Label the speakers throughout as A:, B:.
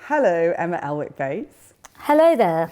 A: Hello, Emma Elwick-Bates.
B: Hello there.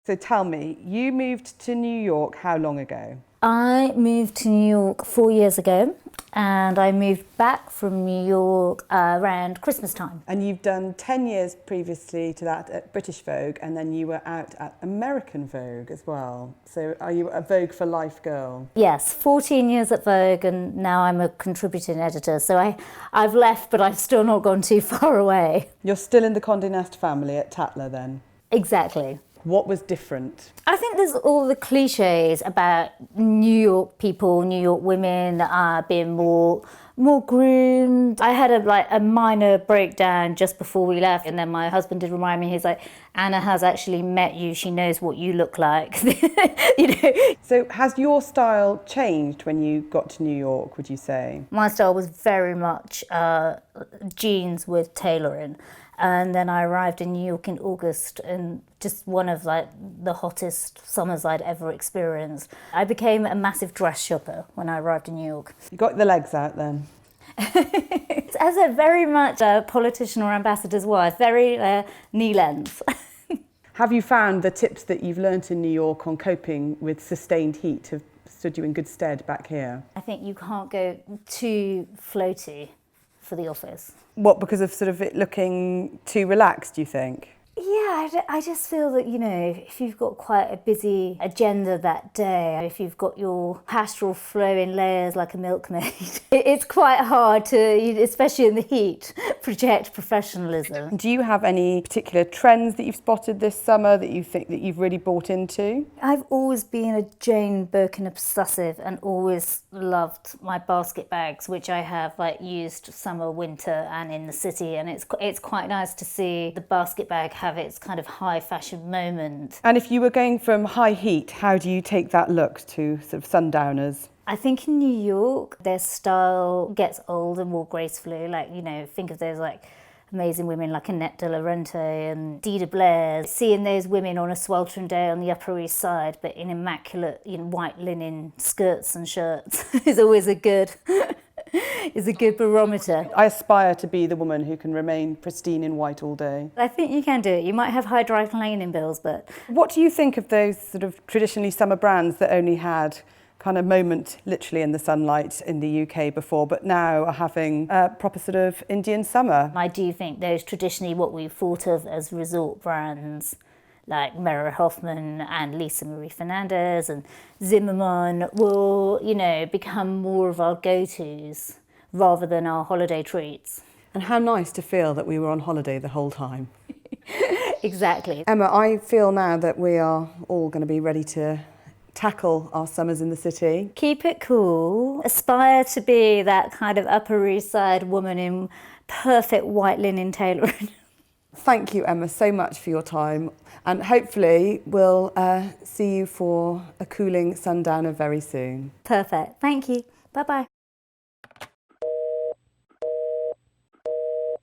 A: So tell me, you moved to New York how long ago?
B: I moved to New York 4 years ago, and I moved back from New York around Christmas time.
A: And you've done 10 years previously to that at British Vogue, and then you were out at American Vogue as well. So are you a Vogue for Life girl?
B: Yes, 14 years at Vogue, and now I'm a contributing editor. So I've left, but I've still not gone too far away.
A: You're still in the Condé Nast family at Tatler then?
B: Exactly.
A: What was different?
B: I think there's all the cliches about New York people, New York women being more groomed. I had a minor breakdown just before we left, and then my husband did remind me. He's like, "Anna has actually met you. She knows what you look like." You know.
A: So has your style changed when you got to New York, would you say?
B: My style was very much jeans with tailoring. And then I arrived in New York in August, and just one of the hottest summers I'd ever experienced. I became a massive dress shopper when I arrived in New York.
A: You got the legs out then?
B: As a very much a politician or ambassador's wife, very knee length.
A: Have you found the tips that you've learnt in New York on coping with sustained heat have stood you in good stead back here?
B: I think you can't go too floaty for the office.
A: What, because of sort of it looking too relaxed, do you think?
B: Yeah, I just feel that, if you've got quite a busy agenda that day, if you've got your pastoral flowing layers like a milkmaid, it's quite hard to, especially in the heat, project professionalism.
A: Do you have any particular trends that you've spotted this summer that you think that you've really bought into?
B: I've always been a Jane Birkin obsessive and always loved my basket bags, which I have used summer, winter and in the city, and it's quite nice to see the basket bag have its kind of high fashion moment.
A: And if you were going from high heat, how do you take that look to sort of sundowners?
B: I think in New York, their style gets older more gracefully. Think of those amazing women like Annette de la Rente and Dita Blair. Seeing those women on a sweltering day on the Upper East Side, but in immaculate white linen skirts and shirts is always a good barometer.
A: I aspire to be the woman who can remain pristine in white all day.
B: I think you can do it. You might have high dry cleaning bills, but...
A: What do you think of those sort of traditionally summer brands that only had kind of moment literally in the sunlight in the UK before, but now are having a proper sort of Indian summer?
B: I do think those traditionally what we've thought of as resort brands like Mara Hoffman and Lisa Marie Fernandez and Zimmermann will, become more of our go-tos rather than our holiday treats.
A: And how nice to feel that we were on holiday the whole time.
B: Exactly.
A: Emma, I feel now that we are all going to be ready to tackle our summers in the city.
B: Keep it cool. Aspire to be that kind of Upper East Side woman in perfect white linen tailoring.
A: Thank you, Emma, so much for your time. And hopefully we'll see you for a cooling sundowner very soon.
B: Perfect. Thank you. Bye-bye.